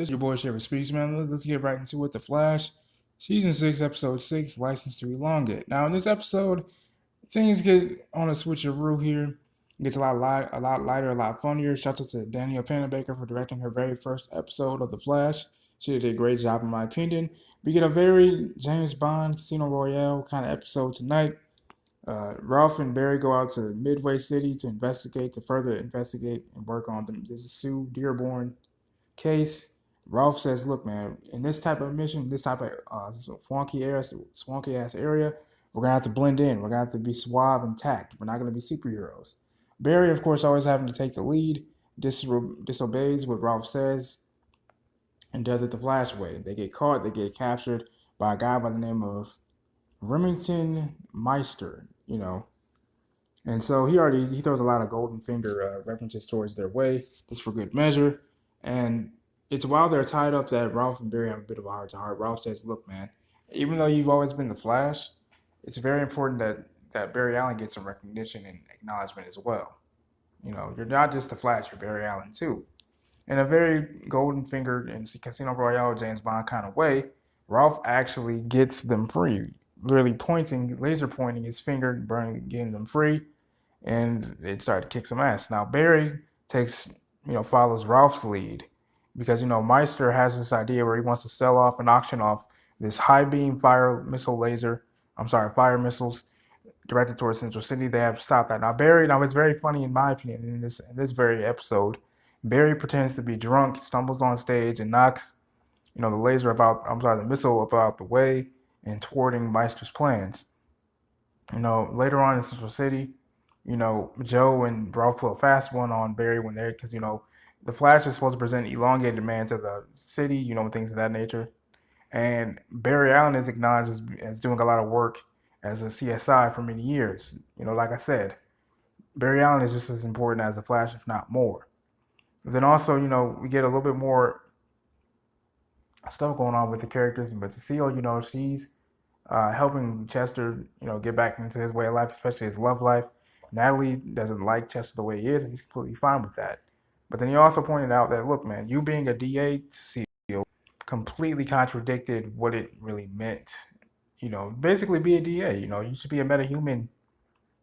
This is your boy Shafferspeeks, man. Let's get right into it. The Flash, Season 6, Episode 6, License to Elongate. Now, in this episode, things get on a switcheroo here. It gets a lot lighter, a lot funnier. Shout out to Danielle Panabaker for directing her very first episode of The Flash. She did a great job, in my opinion. We get a very James Bond Casino Royale kind of episode tonight. Ralph and Barry go out to Midway City to further investigate and work on this Sue Dearborn case. Ralph says, "Look, man, in this type of mission, this type of swanky ass area, we're gonna have to blend in. We're gonna have to be suave and tact. We're not gonna be superheroes." Barry, of course, always having to take the lead, disobeys what Ralph says, and does it the Flash way. They get caught. They get captured by a guy by the name of Remington Meister. And so he throws a lot of golden finger references towards their way, just for good measure. And it's while they're tied up that Ralph and Barry have a bit of a heart to heart. Ralph says, "Look, man, even though you've always been the Flash, it's very important that Barry Allen gets some recognition and acknowledgement as well. You're not just the Flash, you're Barry Allen too." In a very golden fingered and Casino Royale James Bond kind of way, Ralph actually gets them free, really laser pointing his finger, getting them free, and it started to kick some ass. Now Barry follows Ralph's lead because Meister has this idea where he wants to sell off and auction off this high beam fire missiles directed towards Central City. They have to stop that. Now it's very funny in my opinion in this very episode. Barry pretends to be drunk, stumbles on stage and knocks the missile about the way and thwarting Meister's plans. Later on in Central City, Joe and Ralph pull a fast one on Barry because the Flash is supposed to present Elongated Man to the city, things of that nature. And Barry Allen is acknowledged as doing a lot of work as a CSI for many years. Like I said, Barry Allen is just as important as the Flash, if not more. But then also, we get a little bit more stuff going on with the characters. But Cecile, she's helping Chester, get back into his way of life, especially his love life. Natalie doesn't like Chester the way he is, and he's completely fine with that. But then he also pointed out that, look, man, you being a DA, Cecile, completely contradicted what it really meant. Basically be a DA. You should be a metahuman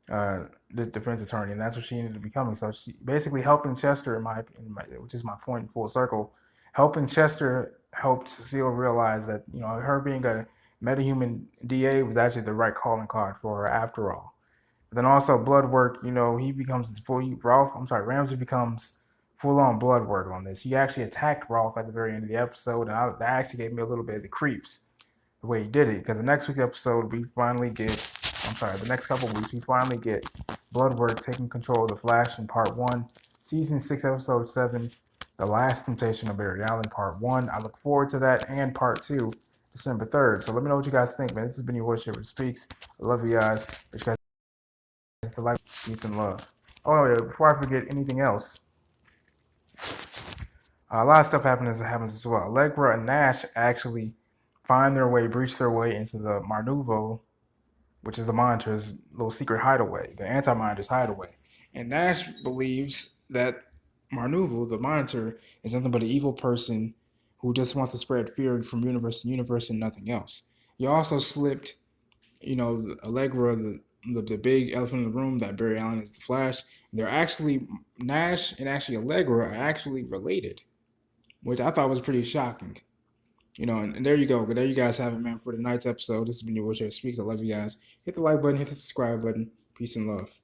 the defense attorney, and that's what she ended up becoming. So she basically helping Chester, which is my point in full circle, helping Chester helped Cecile realize that her being a metahuman DA was actually the right calling card for her after all. But then also blood work, he becomes Ramsey becomes full-on blood work on this. He actually attacked Ralph at the very end of the episode, and that actually gave me a little bit of the creeps, the way he did it. Because the next week's episode, the next couple weeks, we finally get blood work taking control of the Flash in Part 1, Season 6, Episode 7, The Last Temptation of Barry Allen, Part 1. I look forward to that, and Part 2, December 3rd. So let me know what you guys think, man. This has been your boy Shafferspeeks. I love you guys. Wish you guys to like, peace, and love. Oh, yeah, before I forget anything else, a lot of stuff happens as well. Allegra and Nash actually breach their way into the Marnuvo, which is the Monitor's little secret hideaway, the Anti-Monitor's hideaway. And Nash believes that Marnuvo, the Monitor, is nothing but an evil person who just wants to spread fear from universe to universe and nothing else. He also slipped, Allegra, the big elephant in the room, that Barry Allen is the Flash. Nash and Allegra are actually related, which I thought was pretty shocking. And there you go. But there you guys have it, man, for tonight's episode. This has been your boy Speaks. I love you guys. Hit the like button, hit the subscribe button. Peace and love.